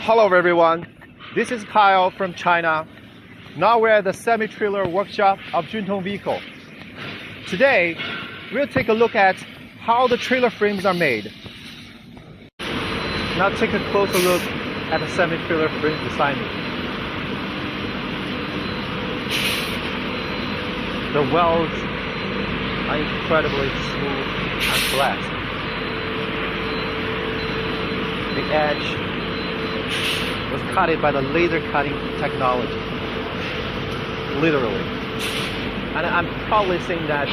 Hello everyone, this is Kyle from China. Now we're at the semi-trailer workshop of Junton vehicle. Today, we'll take a look at how the trailer frames are made. Now take a closer look at the semi-trailer frames beside me. The welds are incredibly smooth and flat. The edge was cut by the laser cutting technology, literally. And I'm probably saying that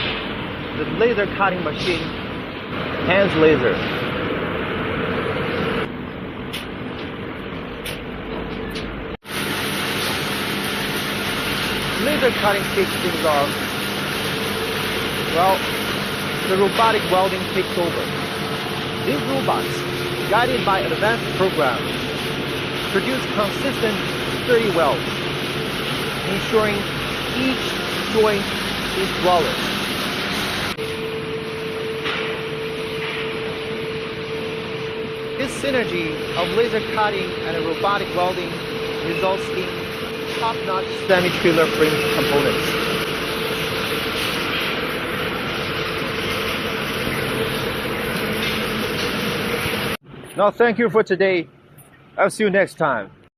the laser cutting machine hands laser. Laser cutting takes things off. Well, the robotic welding takes over. These robots, guided by advanced programs, produce consistent, sturdy welds, ensuring each joint is flawless. This synergy of laser cutting and robotic welding results in top-notch semi-trailer frame components. Now, thank you for today. I'll see you next time.